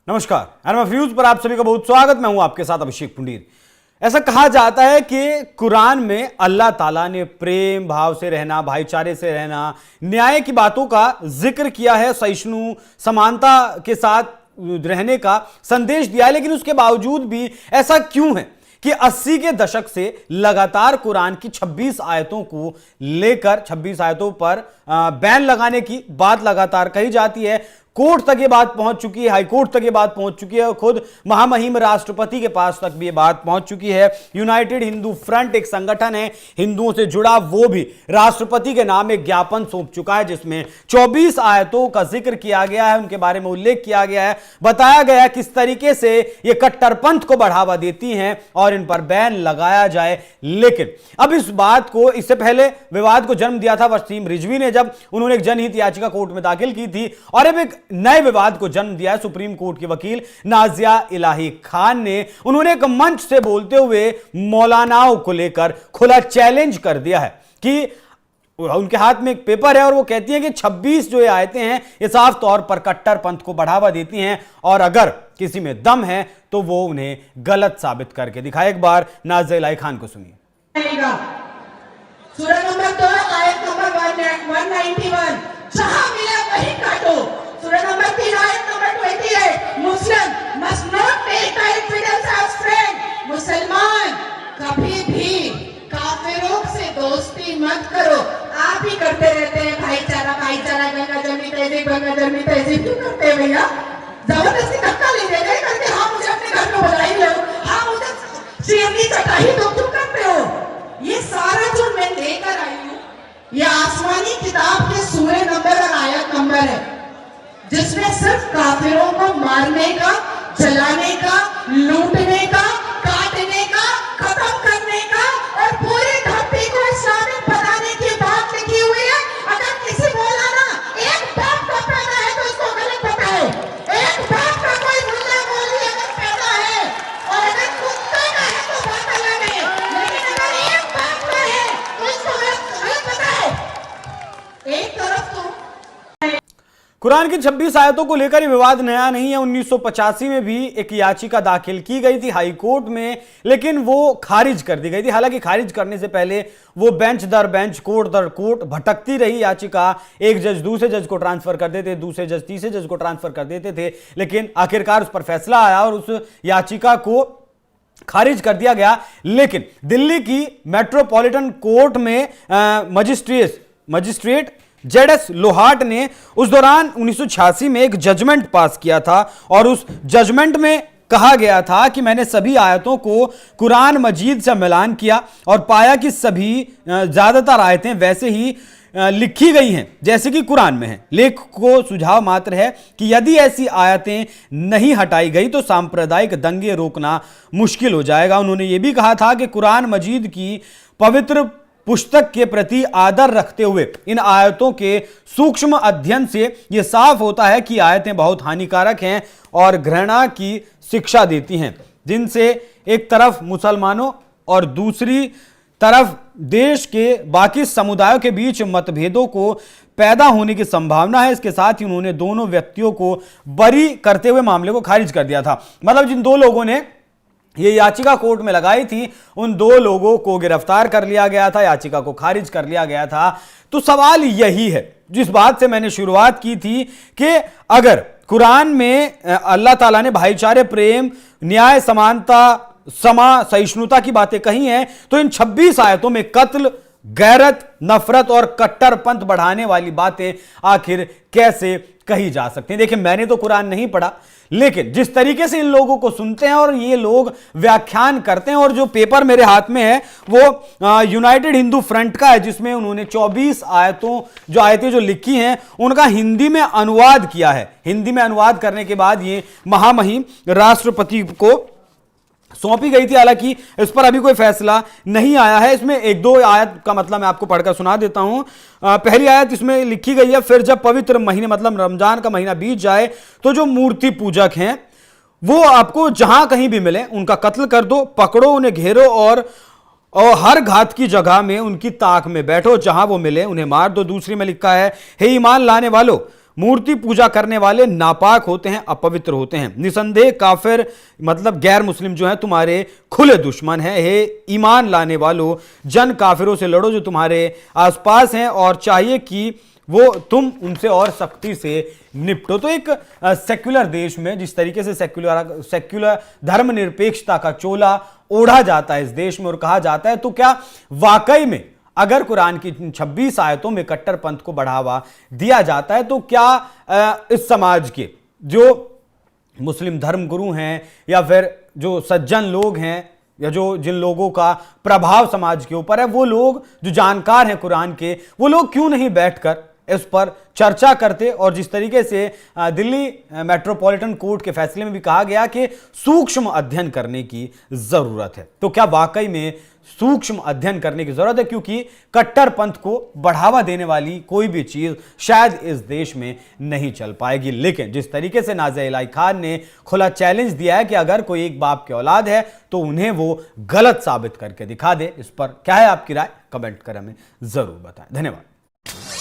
नमस्कार, NM news पर आप सभी का बहुत स्वागत। मैं हूं आपके साथ अभिषेक पुंडीर। ऐसा कहा जाता है कि कुरान में अल्लाह ताला ने प्रेम भाव से रहना, भाईचारे से रहना, न्याय की बातों का जिक्र किया है, सहिष्णु समानता के साथ रहने का संदेश दिया है। लेकिन उसके बावजूद भी ऐसा क्यों है कि 80 के दशक से लगातार कुरान की 26 आयतों को लेकर 26 आयतों पर बैन लगाने की बात लगातार कही जाती है। कोर्ट तक ये बात पहुंच चुकी है, हाई कोर्ट तक ये बात पहुंच चुकी है और खुद महामहिम राष्ट्रपति के पास तक भी ये बात पहुंच चुकी है। यूनाइटेड हिंदू फ्रंट एक संगठन है हिंदुओं से जुड़ा, वो भी राष्ट्रपति के नाम एक ज्ञापन सौंप चुका है जिसमें 24 आयतों का जिक्र किया गया है, उनके बारे में उल्लेख किया गया है, बताया गया है किस तरीके से ये कट्टरपंथ को बढ़ावा देती हैं और इन पर बैन लगाया जाए। लेकिन अब इस बात को, इससे पहले विवाद को जन्म दिया था वसीम रिजवी ने, जब उन्होंने एक जनहित याचिका कोर्ट में दाखिल की थी, और अब एक नए विवाद को जन्म दिया है सुप्रीम कोर्ट के वकील नाजिया इलाही खान ने। उन्होंने एक मंच से बोलते हुए मौलानाओं को लेकर खुला चैलेंज कर दिया है कि उनके हाथ में एक पेपर है और वो कहती हैं कि 26 जो ये आयतें हैं ये साफ तौर पर कट्टरपंथ को बढ़ावा देती हैं और अगर किसी में दम है तो वो उन्हें गलत साबित करके दिखाए। एक बार नाजिया इलाही खान को सुनिए। सूरह नंबर 2 आयत नंबर 191, जहां मिले वहीं काटो। सूरह नंबर 3 आयत number 28, Muslim must not take the evidence as friend. मुसलमान कभी भी काफिरों से दोस्ती मत करो। आप ही करते रहते हैं भाईचारा भाईचारा, गंगा जमनी तहजीब, गंगा जमनी तहजीब क्यों करते हैं भैया? जबरदस्ती धक्का ले दे गए करके, हाँ मुझे अपने घर में बुलाई लो, हाँ मुझे सीएमडी चटाई दो, क्यों करते हो? ये सारा जो मैं लेकर आई हूँ ये आसमानी किताब के सूरह नंबर और आयत नंबर है जिसमें सिर्फ काफिरों को मारने का, जलाने का, लूटने का, काटने का, खत्म करने का और पूरी धरती को इस्लामिक बनाने की बात लिखी हुई है। अगर किसी बोला ना एक बाप का पैदा है तो इसको गलत बताए, एक बाप का कोई मुल्ला मौलवी अगर पैदा है और अगर कुत्ते का है तो बात अलग है, लेकिन अगर एक बाप का है तो इसको गलत बताए। एक तरफ तो कुरान की 26 आयतों को लेकर यह विवाद नया नहीं है। 1985 में भी एक याचिका दाखिल की गई थी हाई कोर्ट में, लेकिन वो खारिज कर दी गई थी। हालांकि खारिज करने से पहले वो बेंच दर बेंच, कोर्ट दर कोर्ट भटकती रही याचिका। एक जज दूसरे जज को ट्रांसफर कर देते, दूसरे जज तीसरे जज को ट्रांसफर कर देते थे, लेकिन आखिरकार उस पर फैसला आया और उस याचिका को खारिज कर दिया गया। लेकिन दिल्ली की मेट्रोपॉलिटन कोर्ट में मजिस्ट्रेट जेडएस लोहाट ने उस दौरान 1986 में एक जजमेंट पास किया था और उस जजमेंट में कहा गया था कि मैंने सभी आयतों को कुरान मजीद से मिलान किया और पाया कि सभी ज्यादातर आयतें वैसे ही लिखी गई हैं जैसे कि कुरान में है। लेख को सुझाव मात्र है कि यदि ऐसी आयतें नहीं हटाई गई तो सांप्रदायिक दंगे रोकना मुश्किल हो जाएगा। उन्होंने यह भी कहा था कि कुरान मजीद की पवित्र पुस्तक के प्रति आदर रखते हुए इन आयतों के सूक्ष्म अध्ययन से यह साफ होता है कि आयतें बहुत हानिकारक हैं और घृणा की शिक्षा देती हैं, जिनसे एक तरफ मुसलमानों और दूसरी तरफ देश के बाकी समुदायों के बीच मतभेदों को पैदा होने की संभावना है। इसके साथ ही उन्होंने दोनों व्यक्तियों को बरी करते हुए मामले को खारिज कर दिया था। मतलब जिन दो लोगों ने ये याचिका कोर्ट में लगाई थी उन दो लोगों को गिरफ्तार कर लिया गया था, याचिका को खारिज कर लिया गया था। तो सवाल यही है जिस बात से मैंने शुरुआत की थी कि अगर कुरान में अल्लाह ताला ने भाईचारे, प्रेम, न्याय, समानता, सहिष्णुता की बातें कही हैं तो इन 26 आयतों में कत्ल, गैरत, नफरत और कट्टरपंथ बढ़ाने वाली बातें आखिर कैसे कही जा सकती हैं? देखिए, मैंने तो कुरान नहीं पढ़ा, लेकिन जिस तरीके से इन लोगों को सुनते हैं और ये लोग व्याख्यान करते हैं, और जो पेपर मेरे हाथ में है वो यूनाइटेड हिंदू फ्रंट का है जिसमें उन्होंने 24 आयतें जो लिखी हैं उनका हिंदी में अनुवाद किया है। हिंदी में अनुवाद करने के बाद ये महामहिम राष्ट्रपति को सौंपी गई थी। हालांकि इस पर अभी कोई फैसला नहीं आया है। इसमें एक दो आयत का मतलब मैं आपको पढ़कर सुना देता हूं। पहली आयत इसमें लिखी गई है, फिर जब पवित्र महीने मतलब रमजान का महीना बीत जाए तो जो मूर्ति पूजक हैं वो आपको जहां कहीं भी मिले उनका कत्ल कर दो, पकड़ो, उन्हें घेरो और हर घात की जगह में उनकी ताक में बैठो, जहां वो मिले उन्हें मार दो। दूसरी में लिखा है, हे ईमान लाने वालों, मूर्ति पूजा करने वाले नापाक होते हैं, अपवित्र होते हैं। निसंदेह काफिर मतलब गैर मुस्लिम जो है तुम्हारे खुले दुश्मन है। हे ईमान लाने वालों, जन काफिरों से लड़ो जो तुम्हारे आसपास हैं और चाहिए कि वो तुम उनसे और सख्ती से निपटो। तो एक सेक्युलर देश में जिस तरीके से सेक्युलर धर्मनिरपेक्षता का चोला ओढ़ा जाता है इस देश में और कहा जाता है, तो क्या वाकई में अगर कुरान की 26 आयतों में कट्टरपंथ को बढ़ावा दिया जाता है तो क्या इस समाज के जो मुस्लिम धर्मगुरु हैं या फिर जो सज्जन लोग हैं या जो जिन लोगों का प्रभाव समाज के ऊपर है, वो लोग जो जानकार हैं कुरान के, वो लोग क्यों नहीं बैठकर इस पर चर्चा करते? और जिस तरीके से दिल्ली मेट्रोपॉलिटन कोर्ट के फैसले में भी कहा गया कि सूक्ष्म अध्ययन करने की जरूरत है, तो क्या वाकई में सूक्ष्म अध्ययन करने की जरूरत है? क्योंकि कट्टरपंथ को बढ़ावा देने वाली कोई भी चीज शायद इस देश में नहीं चल पाएगी। लेकिन जिस तरीके से नाज़िया इलाही खान ने खुला चैलेंज दिया है कि अगर कोई एक बाप की औलाद है तो उन्हें वो गलत साबित करके दिखा दे, इस पर क्या है आपकी राय? कमेंट कर हमें जरूर बताएं। धन्यवाद।